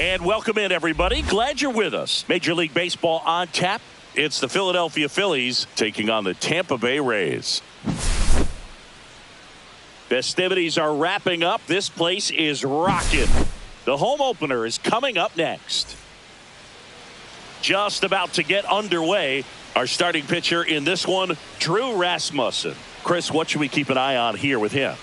And welcome in, everybody. Glad you're with us. Major League Baseball on tap. It's the Philadelphia Phillies taking on the Tampa Bay Rays. Festivities are wrapping up. This place is rocking. The home opener is coming up next. Just about to get underway. Our starting pitcher in this one, Drew Rasmussen. Chris, what should we keep an eye on here with him?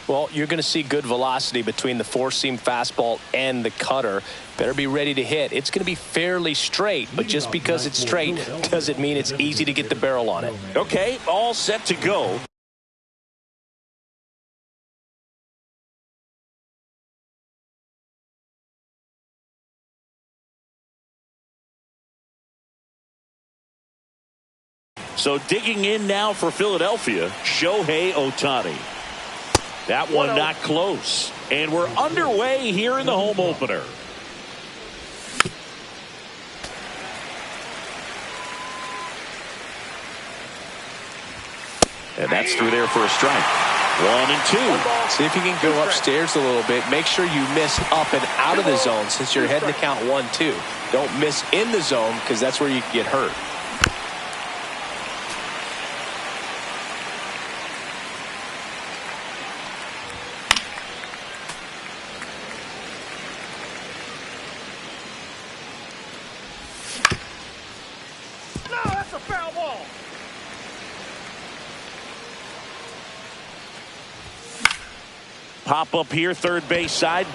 Well, you're going to see good velocity between the four-seam fastball and the cutter. Better be ready to hit. It's going to be fairly straight, but just because it's straight doesn't mean it's easy to get the barrel on it. Okay, all set to go. So digging in now for Philadelphia, Shohei Ohtani. That one not close. And we're underway here in the home opener. And that's through there for a strike. 1-2. See if you can go upstairs a little bit. Make sure you miss up and out of the zone since you're heading to count 1-2. Don't miss in the zone because that's where you can get hurt. Pop up here, third base side.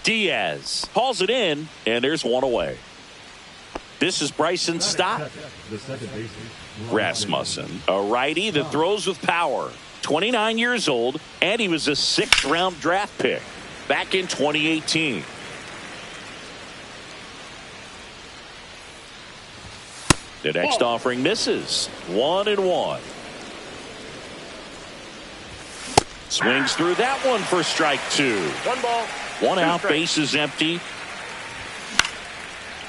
Diaz hauls it in, and there's one away. This is Bryson Stott. Rasmussen, a righty that throws with power. 29 years old, and he was a 6th-round draft pick back in 2018. The next offering misses. 1-1. Swings through that one for strike 2. 1 ball. 1 out, bases empty.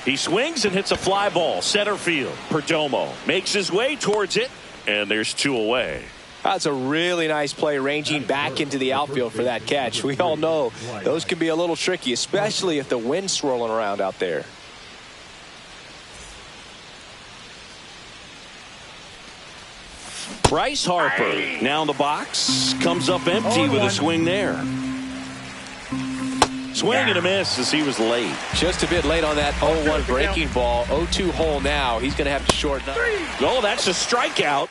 He swings and hits a fly ball. Center field. Perdomo makes his way towards it, and there's 2 away. That's a really nice play ranging back into the outfield for that catch. We all know those can be a little tricky, especially if the wind's swirling around out there. Bryce Harper now in the box. Comes up empty with a swing there. Swing and a miss as he was late. Just a bit late on that 0-1 breaking ball. 0-2 hole now. He's going to have to shorten up. Oh, that's a strikeout.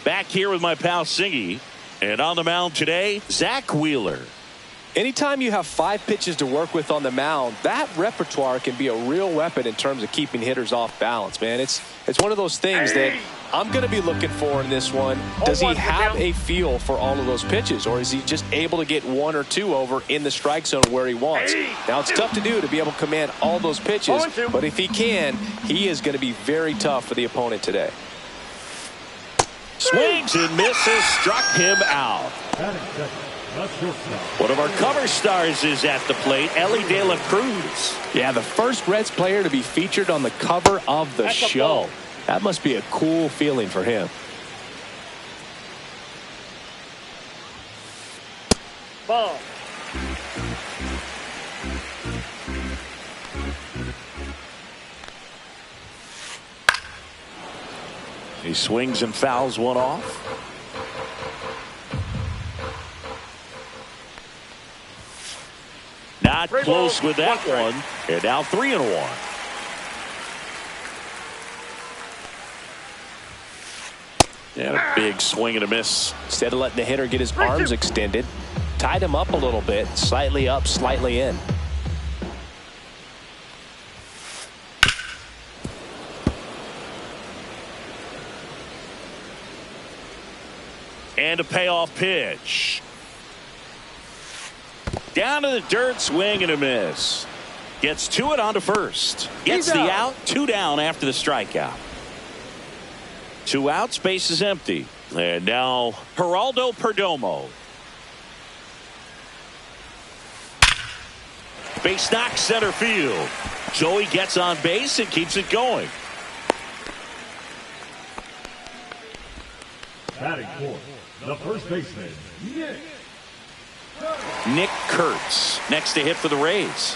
Back here with my pal Singy. And on the mound today, Zach Wheeler. Anytime you have 5 pitches to work with on the mound, that repertoire can be a real weapon in terms of keeping hitters off balance, man. It's one of those things that I'm going to be looking for in this one. Does he have a feel for all of those pitches, or is he just able to get 1 or 2 over in the strike zone where he wants? Now, it's tough to do to be able to command all those pitches, but if he can, he is going to be very tough for the opponent today. Swings and misses, struck him out. One of our cover stars is at the plate, Ellie De La Cruz. Yeah, the first Reds player to be featured on the cover of the show. That must be a cool feeling for him. Ball. He swings and fouls one off. Not close with that one. And now 3-1. And a big swing and a miss. Instead of letting the hitter get his arms extended, tied him up a little bit, slightly up, slightly in. And a payoff pitch. Down to the dirt, swing and a miss. Gets to it onto first. Gets the out, 2 down after the strikeout. 2 outs, base is empty. And now Geraldo Perdomo. Base knock center field. Joey gets on base and keeps it going. Batting fourth, the first baseman, Nick Kurtz next to hit for the Rays.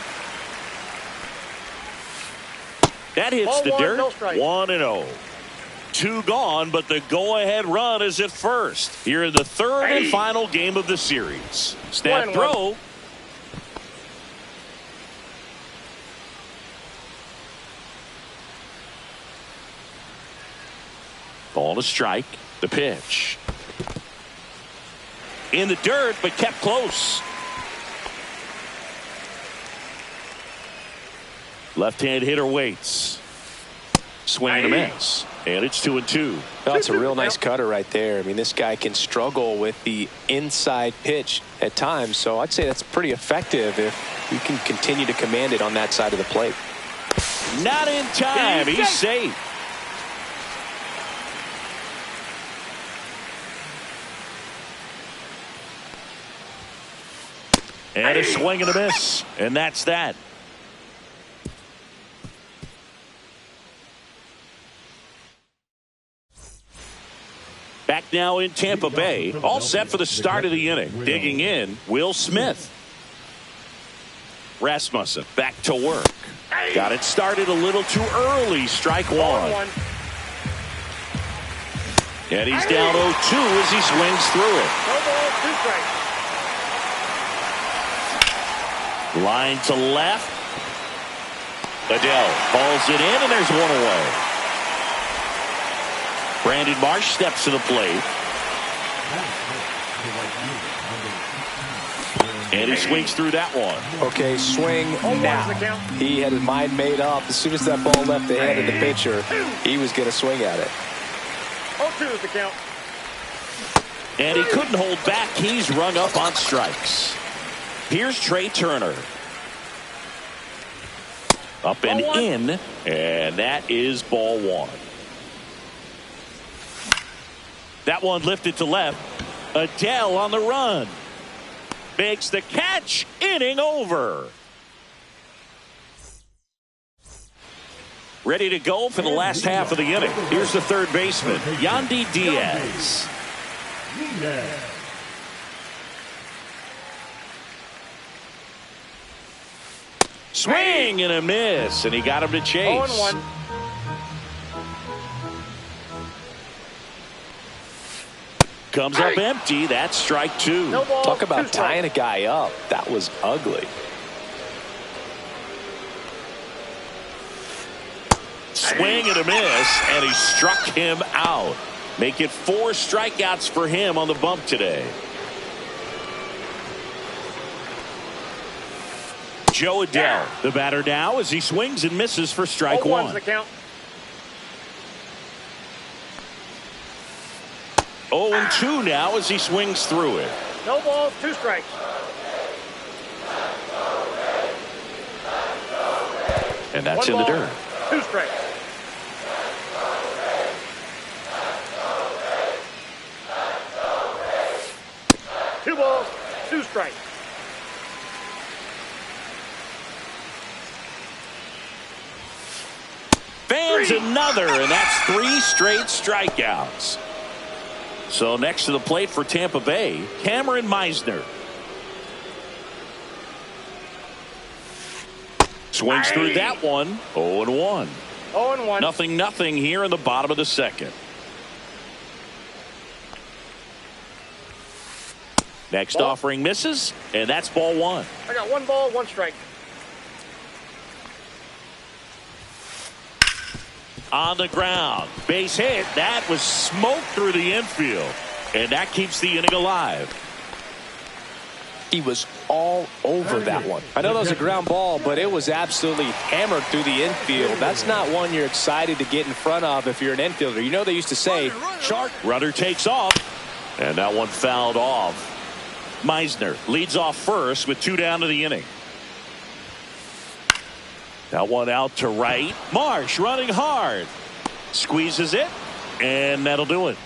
That hits the dirt. 1-0. 2 gone, but the go-ahead run is at first. Here in the third and final game of the series. Snap throw. Ball to strike. The pitch. In the dirt, but kept close. Left-hand hitter waits. Swing and a miss. And it's 2-2. That's a real nice cutter right there. I mean, this guy can struggle with the inside pitch at times, so I'd say that's pretty effective if you can continue to command it on that side of the plate. Not in time. He's safe. And a swing and a miss. And that's that. Back now in Tampa Bay. All set for the start of the inning. Digging in, Will Smith. Rasmussen back to work. Got it started a little too early. Strike one. And he's down 0-2 as he swings through it. Line to left. Adele hauls it in, and there's one away. Brandon Marsh steps to the plate. And he swings through that one. Okay, swing now. He had his mind made up. As soon as that ball left the hand of the pitcher, he was going to swing at it. 0-2 is the count. And he couldn't hold back. He's rung up on strikes. Here's Trey Turner. Up and in, and that is ball one. That one lifted to left. Adele on the run. Makes the catch. Inning over. Ready to go for the last half of the inning. Here's the third baseman, Yandy Diaz. Swing and a miss, and he got him to chase. 0-1. Comes up empty. That's strike two. No ball, talk about tying a guy up. That was ugly. Swing and a miss, and he struck him out. Make it 4 strikeouts for him on the bump today. Joe Adele, the batter now as he swings and misses for strike one. The count. 0-2 now as he swings through it. No balls, 2 strikes. And that's 1 in the ball, dirt. 2 strikes. Two balls, 2 strikes. Fans another, and that's 3 straight strikeouts. So next to the plate for Tampa Bay, Cameron Meisner. Swings through that one. 0-1. 0-1. Nothing here in the bottom of the second. Next offering misses, and that's ball one. I got 1 ball, 1 strike. On the ground, base hit. That was smoke through the infield, and that keeps the inning alive. He was all over that one. I know that was a ground ball, but it was absolutely hammered through the infield. That's not one you're excited to get in front of if you're an infielder. You know, they used to say, shark. Runner takes off, and that one fouled off. Meisner leads off first with 2 down to the inning. That one out to right. Marsh running hard. Squeezes it, and that'll do it.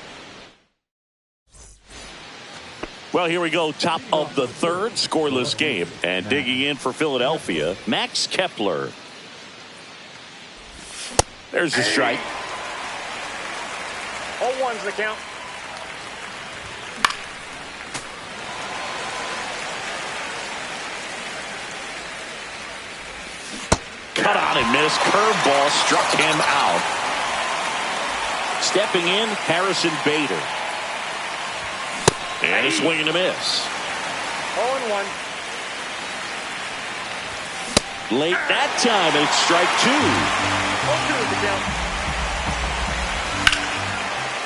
Well, here we go. Top of the third, scoreless game. And digging in for Philadelphia, Max Kepler. There's the strike. 0-1's the count. cut on and missed. Curveball struck him out. Stepping in, Harrison Bader. And a swing and a miss. 0-1. Late that time, and it's strike 2. 0-2 is the count.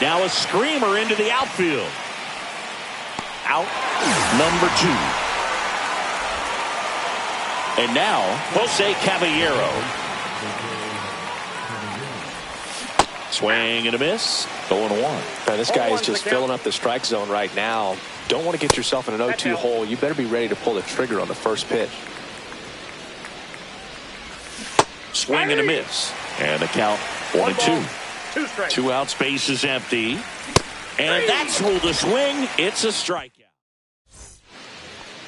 Now a screamer into the outfield. Out number 2. And now, Jose Caballero. Swing and a miss. 0-1. Man, this guy is just filling up the strike zone right now. Don't want to get yourself in an 0-2 hole. You better be ready to pull the trigger on the first pitch. Swing and a miss. And the count 1-2. 2 strikes. 2 outs, base is empty. And that's ruled a swing. It's a strikeout.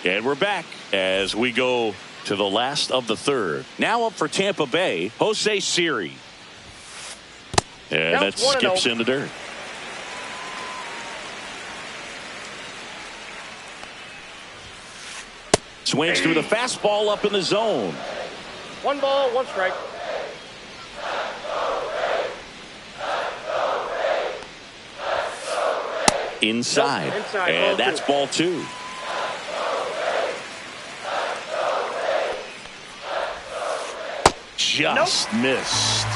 And we're back as we go to the last of the third. Now up for Tampa Bay, Jose Siri. And that skips in the dirt. Swings through the fastball up in the zone. 1 ball, 1 strike. Inside. Nope, inside. And that's ball 2. Just missed.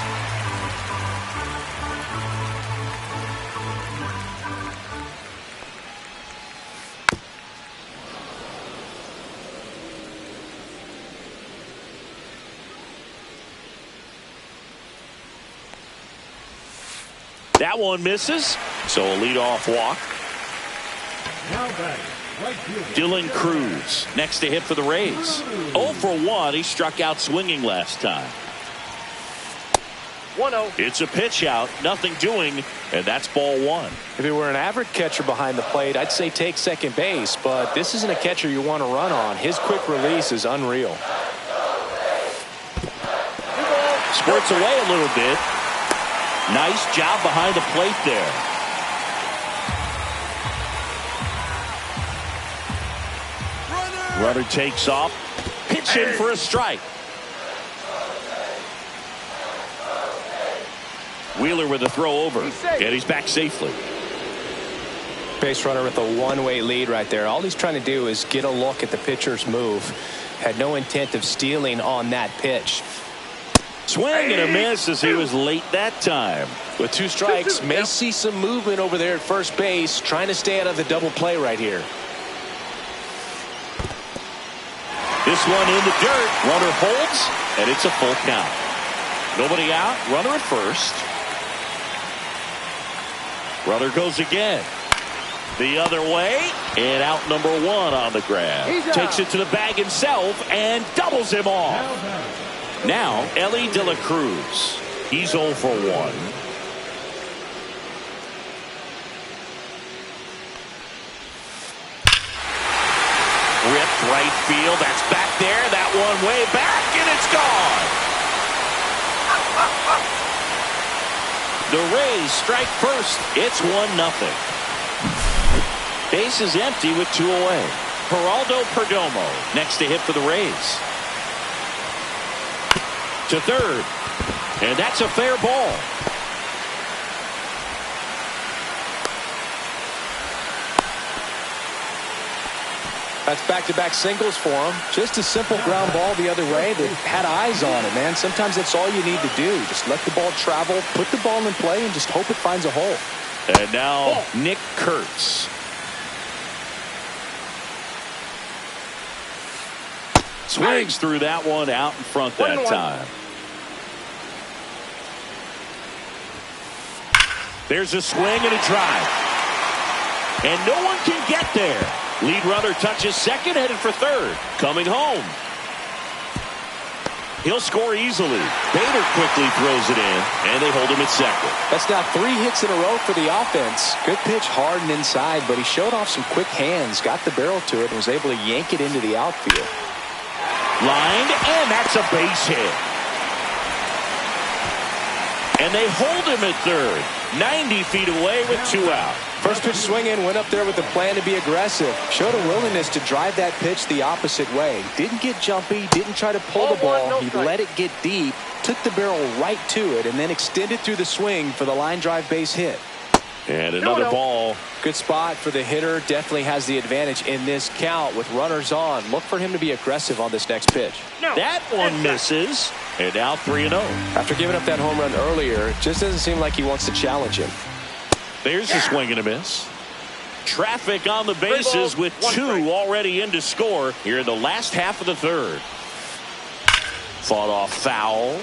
That one misses, so a leadoff walk. Dylan Cruz next to hit for the Rays. 0 for 1. He struck out swinging last time. 1-0. It's a pitch out, nothing doing, and that's ball 1. If he were an average catcher behind the plate, I'd say take second base, but this isn't a catcher you want to run on. His quick release is unreal. Squirts away a little bit. Nice job behind the plate there. Runner takes off. Pitch in for a strike. Wheeler with a throw over. And he's back safely. Base runner with a one-way lead right there. All he's trying to do is get a look at the pitcher's move. Had no intent of stealing on that pitch. Swing and a miss as he was late that time. With 2 strikes, may see some movement over there at first base, trying to stay out of the double play right here. This one in the dirt. Runner holds, and it's a full count. Nobody out. Runner at first. Runner goes again. The other way, and out number 1 on the grab. Takes it to the bag himself and doubles him off. Now, Ellie De La Cruz. He's 0 for 1. Ripped right field. That's back there. That one way back, and it's gone. The Rays strike first. It's 1-0. Base is empty with 2 away. Geraldo Perdomo next to hit for the Rays. To third. And that's a fair ball. That's back-to-back singles for him. Just a simple ground ball the other way that had eyes on it, man. Sometimes that's all you need to do. Just let the ball travel, put the ball in play, and just hope it finds a hole. And now Nick Kurtz. Swings through that one out in front that time. There's a swing and a drive. And no one can get there. Lead runner touches second, headed for third. Coming home. He'll score easily. Bader quickly throws it in, and they hold him at second. That's now 3 hits in a row for the offense. Good pitch, hard and inside, but he showed off some quick hands, got the barrel to it, and was able to yank it into the outfield. Lined, and that's a base hit. And they hold him at third. 90 feet away with 2 out. First pitch swinging, went up there with the plan to be aggressive. Showed a willingness to drive that pitch the opposite way. Didn't get jumpy, didn't try to pull the ball. He let it get deep, took the barrel right to it, and then extended through the swing for the line drive base hit. And another ball. Good spot for the hitter. Definitely has the advantage in this count with runners on. Look for him to be aggressive on this next pitch. That one misses. And now 3-0. After giving up that home run earlier, it just doesn't seem like he wants to challenge him. There's a swing and a miss. Traffic on the bases with 2 already in to score here in the last half of the third. Fought off foul.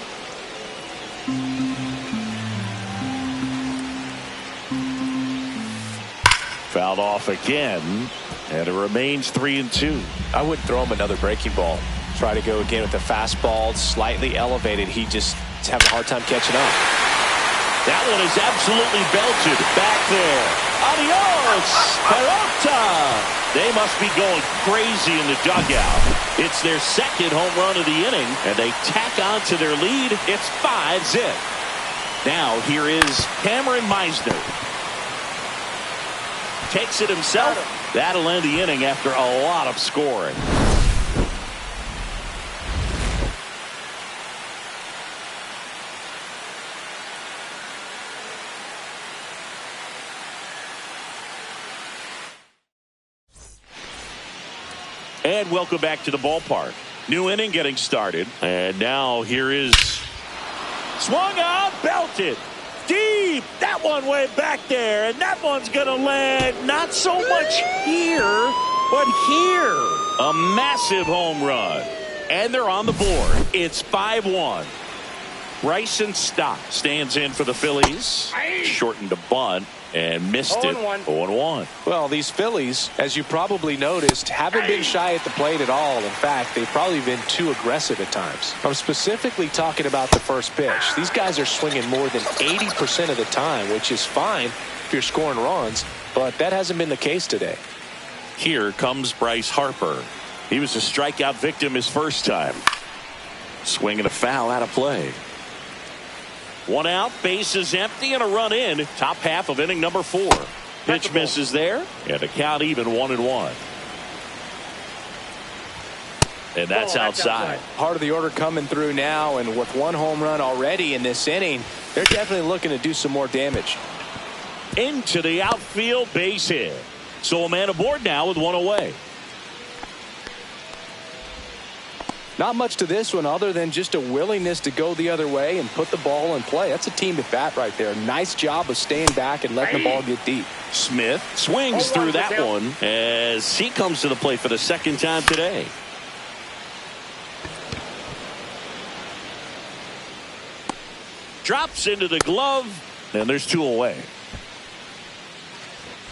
Fouled off again, and it remains 3-2. I wouldn't throw him another breaking ball. Try to go again with the fastball, slightly elevated. He just is having a hard time catching up. That one is absolutely belted back there. Adios, Peralta. They must be going crazy in the dugout. It's their second home run of the inning, and they tack on to their lead. It's 5-0. Now here is Cameron Meisner. Takes it himself. That'll end the inning after a lot of scoring. And welcome back to the ballpark. New inning getting started. And now here is swung out, belted. Deep, that one way back there, and that one's gonna land not so much here, but here. A massive home run, and they're on the board. It's 5-1. Bryson Stott stands in for the Phillies. Shortened a bunt and missed it. 0-1. Well, these Phillies, as you probably noticed, haven't been shy at the plate at all. In fact, they've probably been too aggressive at times. I'm specifically talking about the first pitch. These guys are swinging more than 80% of the time, which is fine if you're scoring runs, but that hasn't been the case today. Here comes Bryce Harper. He was a strikeout victim his first time. Swinging a foul out of play. 1 out, bases empty, and a run in. Top half of inning number 4. Pitch misses there, and the count even 1-1. And that's outside. Part of the order coming through now, and with 1 home run already in this inning, they're definitely looking to do some more damage. Into the outfield, base hit. So a man aboard now with 1 away. Not much to this one other than just a willingness to go the other way and put the ball in play. That's a team at bat right there. Nice job of staying back and letting the ball get deep. Smith swings through that one as he comes to the plate for the second time today. Drops into the glove, and there's 2 away.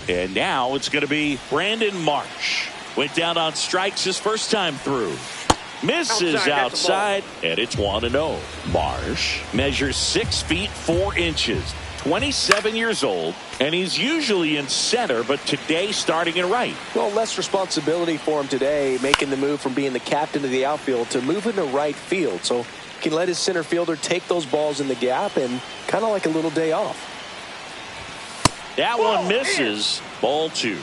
And now it's going to be Brandon Marsh. Went down on strikes his first time through. Misses outside, and it's 1-0. Marsh measures 6 feet 4 inches, 27 years old, and he's usually in center, but today starting in right. Well, less responsibility for him today, making the move from being the captain of the outfield to moving to right field. So he can let his center fielder take those balls in the gap and kind of like a little day off. That one misses. Ball 2.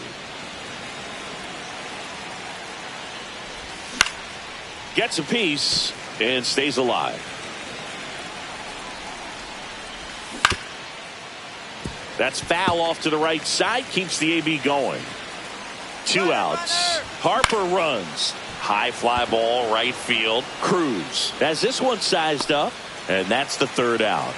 Gets a piece and stays alive. That's foul off to the right side. Keeps the AB going. 2 outs. Harper runs. High fly ball right field. Cruz has this one sized up, and that's the 3rd out.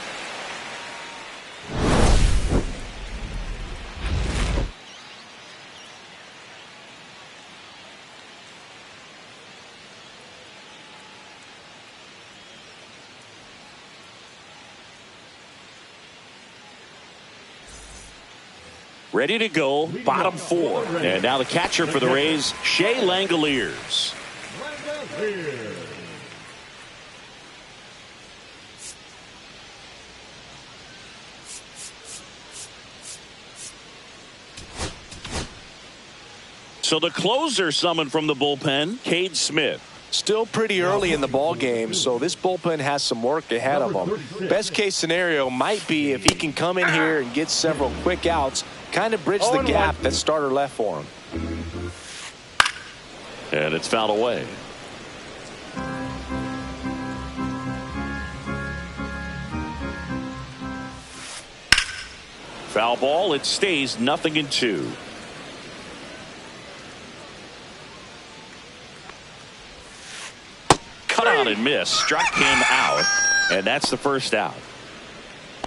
Ready to go, bottom 4. And now the catcher for the Rays, Shea Langoliers. So the closer summoned from the bullpen, Cade Smith. Still pretty early in the ball game, so this bullpen has some work ahead of them. Best case scenario might be if he can come in here and get several quick outs, kind of bridged the gap that starter left for him. And it's fouled away. Foul ball. It stays 0-2. Cut on and miss. Struck him out. And that's the first out.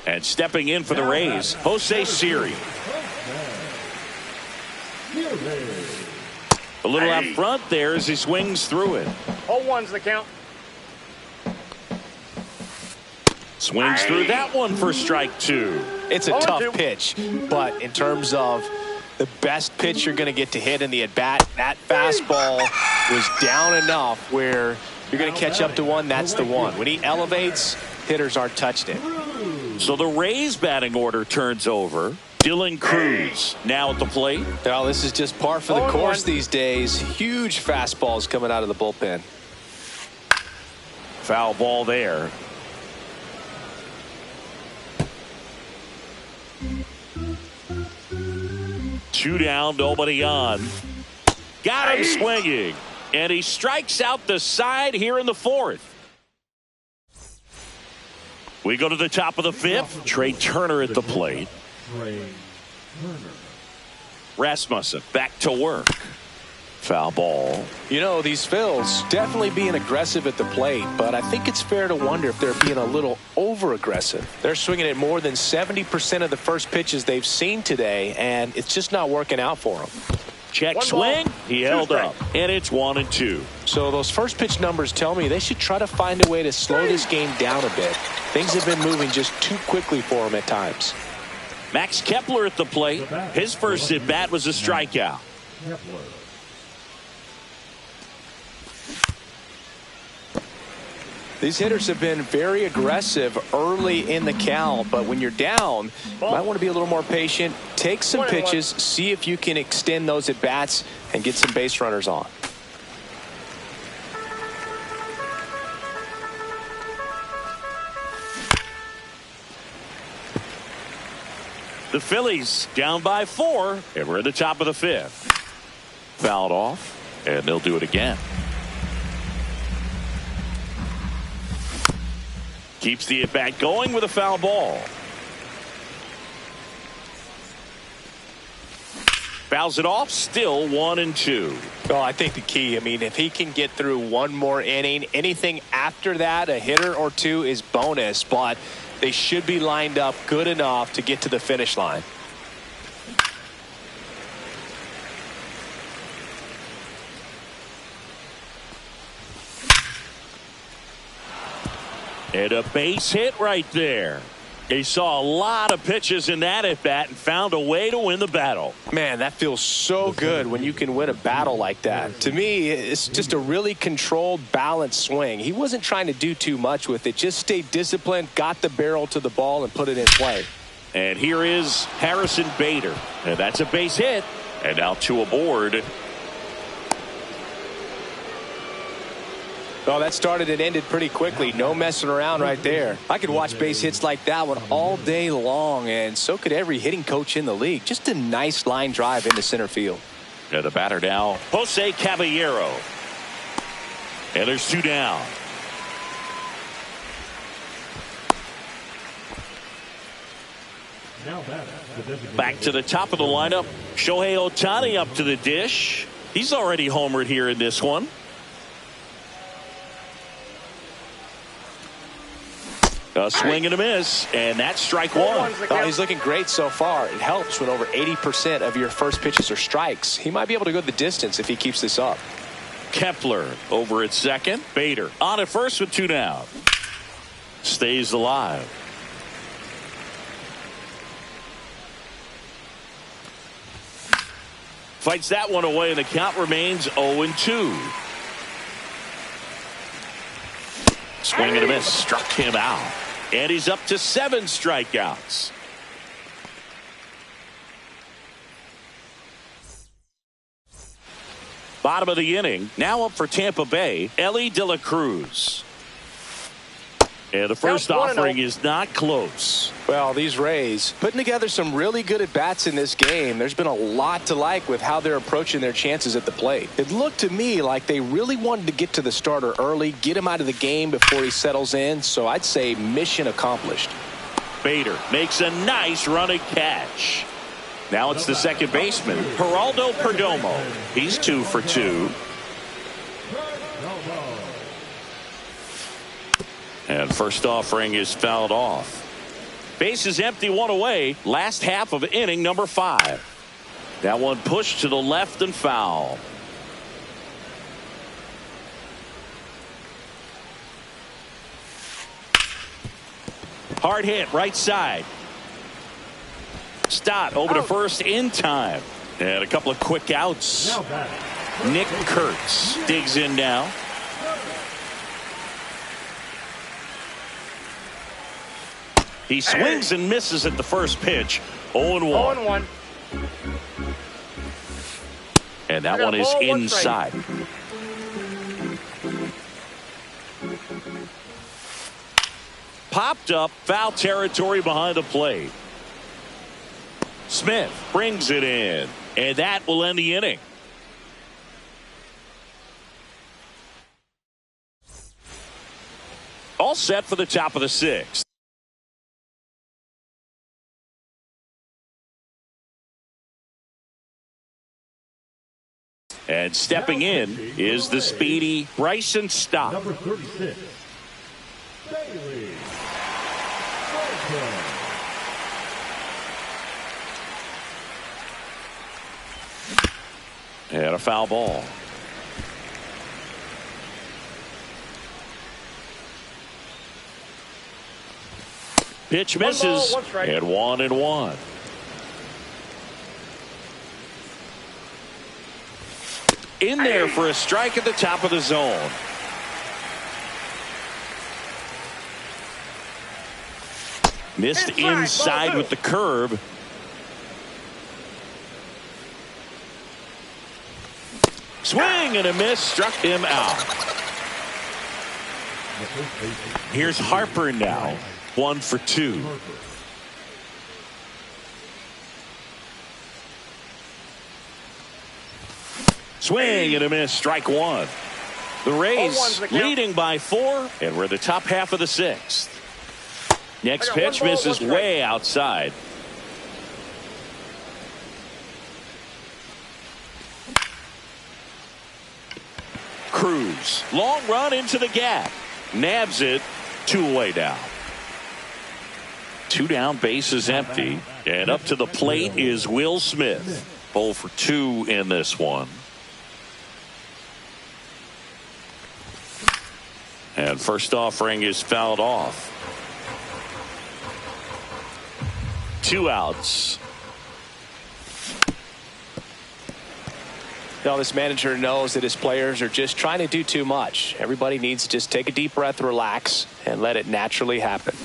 And stepping in for the Rays, Jose Siri. A little out front there as he swings through it. 0-1's the count. Swings through that one for strike 2. It's a tough pitch, but in terms of the best pitch you're going to get to hit in the at-bat, that fastball was down enough where you're going to catch up to one. That's the one. When he elevates, hitters aren't touching it. So the Rays batting order turns over. Dylan Cruz now at the plate. Well, this is just par for the course these days. Huge fastballs coming out of the bullpen. Foul ball there. Two down, nobody on. Got him swinging. And he strikes out the side here in the fourth. We go to the top of the fifth. Trey Turner at the plate. Rasmussen back to work. Foul ball. You know, these Phils definitely being aggressive at the plate, but I think it's fair to wonder if they're being a little over-aggressive. They're swinging at more than 70% of the first pitches they've seen today, and it's just not working out for them. Check swing. He held up, and it's 1-2. So those first pitch numbers tell me they should try to find a way to slow this game down a bit. Things have been moving just too quickly for them at times. Max Kepler at the plate. His first at bat was a strikeout. These hitters have been very aggressive early in the count, but when you're down, you might want to be a little more patient. Take some pitches, see if you can extend those at bats and get some base runners on. The Phillies down by 4, and we're at the top of the fifth. Fouled off, and they'll do it again. Keeps the at-bat going with a foul ball. Fouls it off, still 1-2. Well, I think the key, I mean, if he can get through one more inning, anything after that, a hitter or two is bonus, but they should be lined up good enough to get to the finish line. And a base hit right there. He saw a lot of pitches in that at bat and found a way to win the battle. Man, that feels so good when you can win a battle like that. To me, it's just a really controlled, balanced swing. He wasn't trying to do too much with it. Just stayed disciplined, got the barrel to the ball, and put it in play. And here is Harrison Bader. And that's a base hit. And now 2 aboard. Well, that started and ended pretty quickly. No messing around right there. I could watch base hits like that one all day long, and so could every hitting coach in the league. Just a nice line drive into center field. And the batter now, Jose Caballero. And there's 2 down. Back to the top of the lineup. Shohei Ohtani up to the dish. He's already homered here in this one. A swing and a miss, and that's strike 1. Oh, he's looking great so far. It helps when over 80% of your first pitches are strikes. He might be able to go the distance if he keeps this up. Kepler over at second. Bader on at first with 2 down. Stays alive. Fights that one away, and the count remains 0-2. Swing and a miss. Struck him out. And he's up to 7 strikeouts. Bottom of the inning. Now up for Tampa Bay, Elly De La Cruz. And the first offering is not close. Well, these Rays putting together some really good at-bats in this game. There's been a lot to like with how they're approaching their chances at the plate. It looked to me like they really wanted to get to the starter early, get him out of the game before he settles in. So I'd say mission accomplished. Bader makes a nice running catch. Now it's the second baseman, Geraldo Perdomo. He's 2 for 2. And first offering is fouled off. Base is empty, 1 away. Last half of inning number 5. That one pushed to the left and foul. Hard hit right side. Stott over to first in time. And a couple of quick outs. Nick Kurtz digs in now. He swings and misses at the first pitch. 0-1. 0-1. And that one is inside. Popped up, foul territory behind the plate. Smith brings it in, and that will end the inning. All set for the top of the 6th. And stepping in is the speedy Bryson Stott. Number 36, Bailey. And a foul ball. Pitch misses. 1 ball, 1 strike. And 1-1. In there for a strike at the top of the zone. Missed inside with the curve. Swing and a miss, struck him out. Here's Harper now, 1 for 2. Swing and a miss, strike 1. The Rays leading by 4, and we're the top half of the 6th. Next pitch misses way outside. Cruz, long run into the gap. Nabs it, 2 away down. 2 down, base is empty. And up to the plate is Will Smith. 0 for 2 in this one. And first offering is fouled off. 2 outs. Now, this manager knows that his players are just trying to do too much. Everybody needs to just take a deep breath, relax, and let it naturally happen.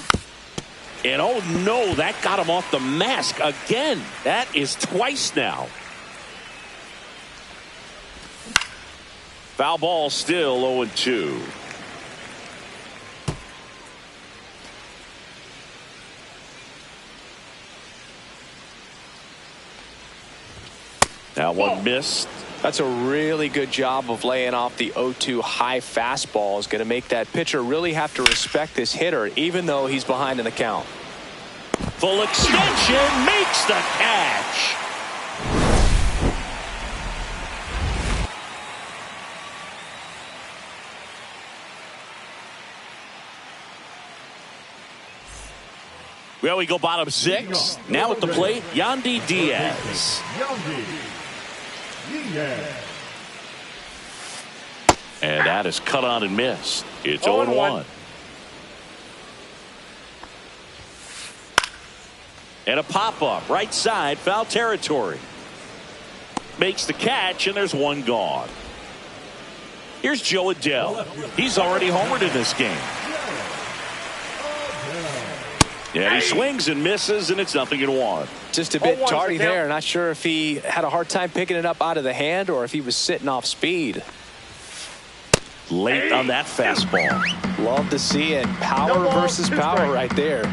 And oh no, that got him off the mask again. That is twice now. Foul ball, still 0-2. That one missed. That's a really good job of laying off the 0-2 high fastball. Is going to make that pitcher really have to respect this hitter, even though he's behind in the count. Full extension, makes the catch. Well, we go bottom 6. Now at the plate, Yandy Diaz. And that is cut on and missed. It's 0-1. And a pop-up right side, foul territory. Makes the catch, and there's 1 gone. Here's Joe Adell. He's already homered in this game. Yeah, he swings and misses, and it's 0-1. Just a bit tardy there. Not sure if he had a hard time picking it up out of the hand or if he was sitting off speed. late on that fastball. Love to see it. Power versus power right there.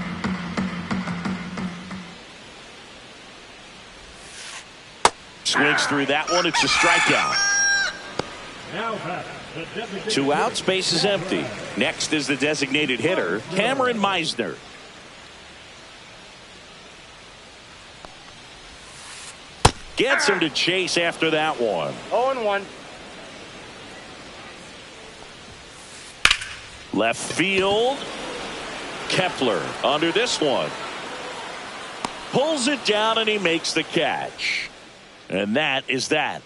Swings through that one. It's a strikeout. Now 2 outs, base is empty. Next is the designated hitter, Cameron Meisner. Gets him to chase after that one. 0-1. Left field. Kepler under this one. Pulls it down and he makes the catch. And that is that.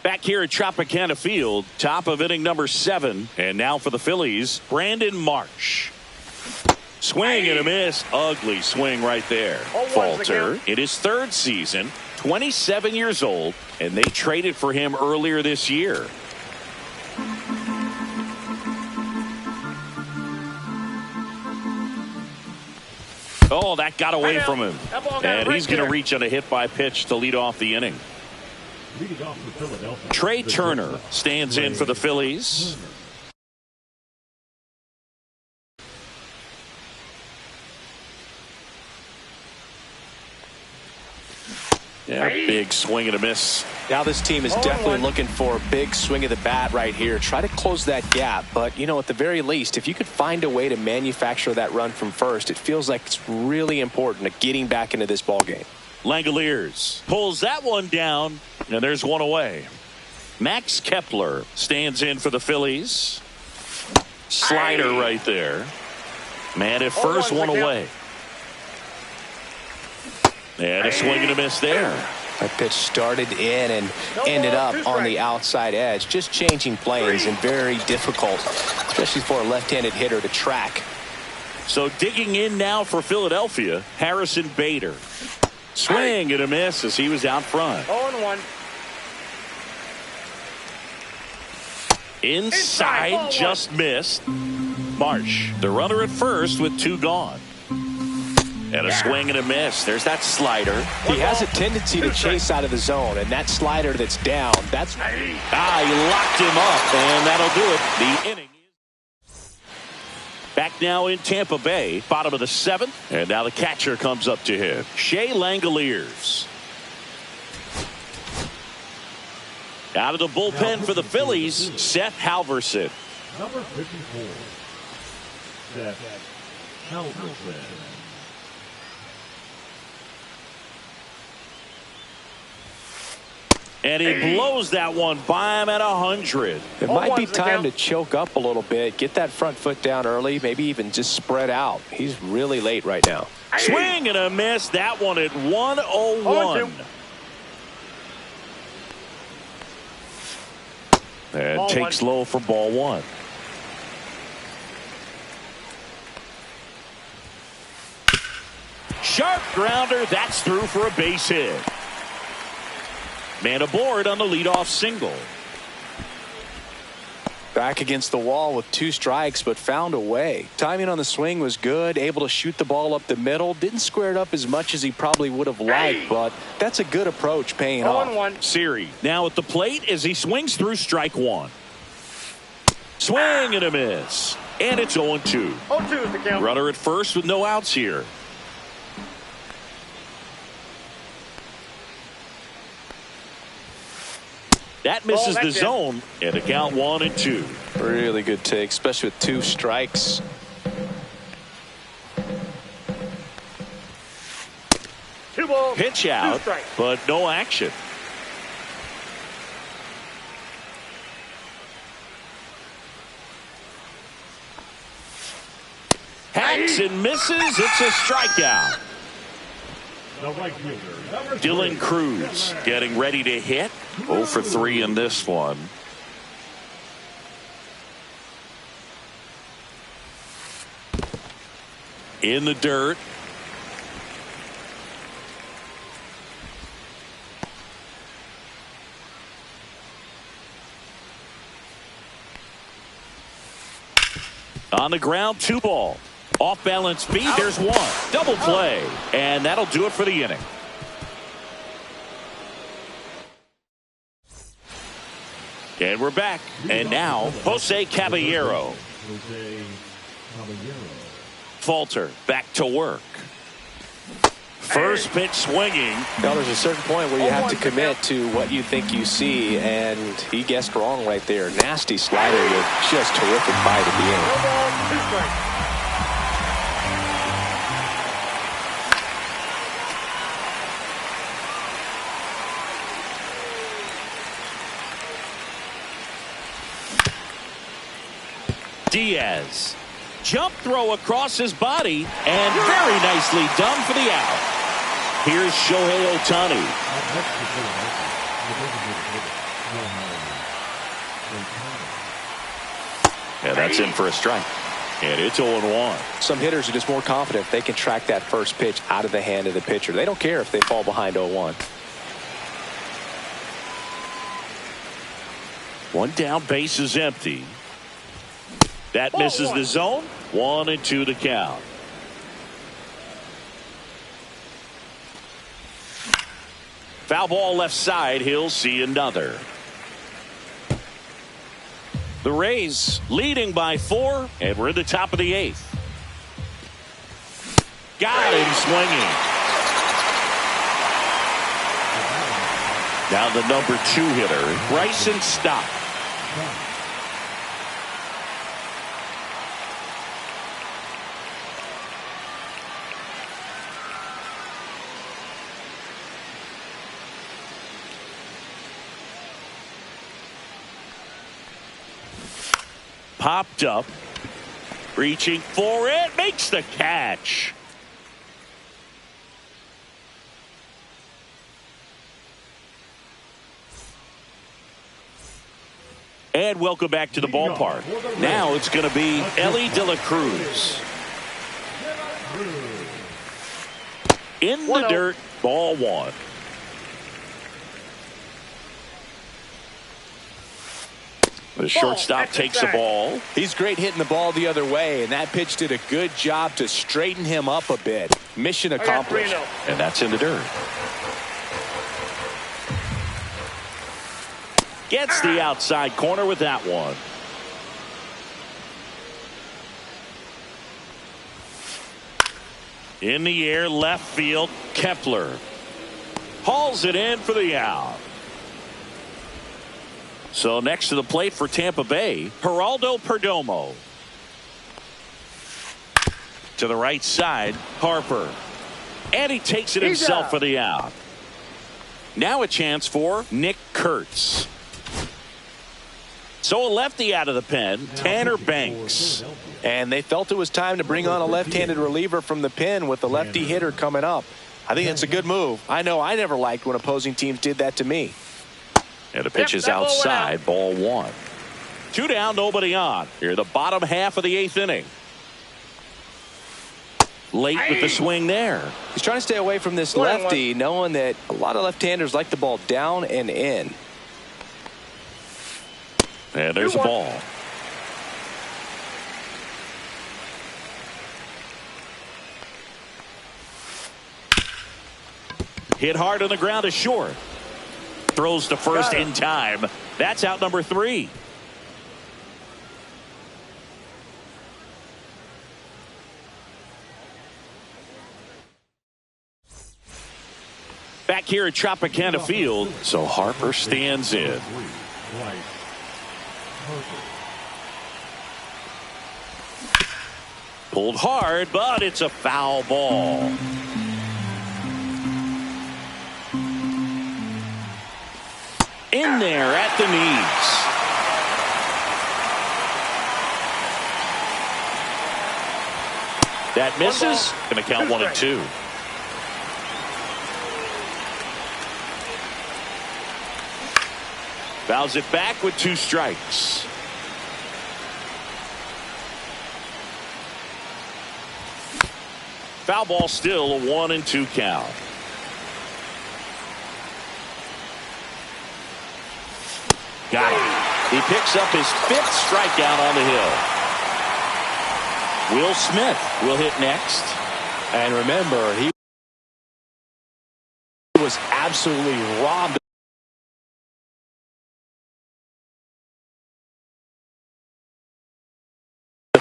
Back here at Tropicana Field, top of inning number 7. And now for the Phillies, Brandon Marsh. Swing and a miss. Ugly swing right there. Falter in his 3rd season, 27 years old, and they traded for him earlier this year. Oh, that got away from him. And he's going to reach on a hit by pitch to lead off the inning. Trey Turner stands in for the Phillies. Yeah, big swing and a miss. Now this team is definitely looking for a big swing of the bat right here. Try to close that gap. But, you know, at the very least, if you could find a way to manufacture that run from first, it feels like it's really important to getting back into this ball game. Langoliers pulls that one down, and there's one away. Max Kepler stands in for the Phillies. Slider right there. Man at first, one away. And a swing and a miss there. That pitch started in and ended up on the outside edge. Just changing planes and very difficult, especially for a left-handed hitter to track. So digging in now for Philadelphia, Harrison Bader. Swing and a miss as he was out front. 0-1. Inside, just missed. Marsh, the runner at first with 2 gone. And a swing and a miss. There's that slider. He has a tendency to chase out of the zone, and that slider that's down, that's... He locked him up, and that'll do it. The inning is back now in Tampa Bay, bottom of the 7th, and now the catcher comes up to him. Shea Langoliers. Out of the bullpen for the Phillies, Seth Halverson. Number 54, Seth Halverson. And he blows that one by him at 100. It might be time to choke up a little bit, get that front foot down early, maybe even just spread out. He's really late right now. Swing and a miss. That one at 101. And takes low for ball 1. Sharp grounder. That's through for a base hit. Man aboard on the leadoff single. Back against the wall with 2 strikes, but found a way. Timing on the swing was good, able to shoot the ball up the middle. Didn't square it up as much as he probably would have liked, but that's a good approach paying off. Siri now at the plate as he swings through strike 1. Swing and a miss. And it's 0-2. 0-2 is the count. Runner at first with no outs here. That misses the zone, and a count 1-2. Really good take, especially with 2 strikes. Two balls, pitch out, but no action. Hacks and misses. It's a strikeout. Dylan Cruz getting ready to hit. 0 for 3 in this one. In the dirt. On the ground, 2 ball. Off balance speed, there's 1. Double play. And that'll do it for the inning. And we're back. And now, Jose Caballero. Jose Caballero. Falter back to work. First pitch swinging. Now there's a certain point where you have to commit to what you think you see, and he guessed wrong right there. Nasty slider with just terrific bite at the end. No ball, 2 strikes. Diaz. Jump throw across his body, and very nicely done for the out. Here's Shohei Ohtani. Next to Philadelphia, the designated hitter, Shohei Ohtani. And that's in for a strike. And it's 0-1. Some hitters are just more confident they can track that first pitch out of the hand of the pitcher. They don't care if they fall behind 0-1. One down, base is empty. That misses the zone. 1-2 to count. Foul ball left side. He'll see another. The Rays leading by 4, and we're in the top of the 8th. Got him swinging. Now the number 2 hitter, Bryson Stott. Popped up, reaching for it, makes the catch. And welcome back to the ballpark. Now it's going to be Ellie De La Cruz. In the dirt, ball 1. The shortstop takes the ball. He's great hitting the ball the other way, and that pitch did a good job to straighten him up a bit. Mission accomplished. And that's in the dirt. Gets the outside corner with that one. In the air, left field, Kepler. Hauls it in for the out. So next to the plate for Tampa Bay, Geraldo Perdomo. To the right side, Harper. And he takes it himself for the out. Now a chance for Nick Kurtz. So a lefty out of the pen, Tanner Banks. And they felt it was time to bring on a left-handed reliever from the pen with the lefty hitter coming up. I think that's a good move. I know I never liked when opposing teams did that to me. And the pitch is outside, ball 1. 2 down, nobody on. Here, the bottom half of the 8th inning. Late with the swing there. He's trying to stay away from this lefty, knowing that a lot of left-handers like the ball down and in. And there's a ball. Hit hard on the ground is short. Throws to first in time. That's out number 3. Back here at Tropicana Field, so Harper stands in. Pulled hard, but it's a foul ball. In there at the knees. That misses. Going to count 1-2. Fouls it back with 2 strikes. Foul ball, still a 1-2 count. Got him. He picks up his 5th strikeout on the hill. Will Smith will hit next. And remember, he was absolutely robbed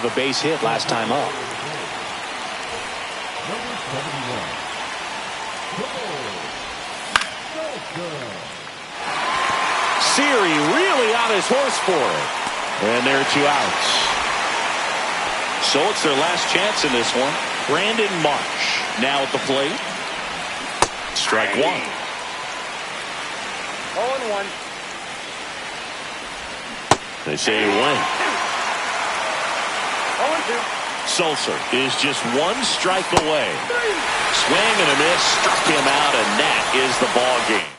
of a base hit last time up. Number 71. Siri really on his horse for it. And there are 2 outs. So it's their last chance in this one. Brandon Marsh now at the plate. Strike 1. 0-1. They say you win. 0-2. Sulser is just 1 strike away. Swing and a miss, struck him out, and that is the ball game.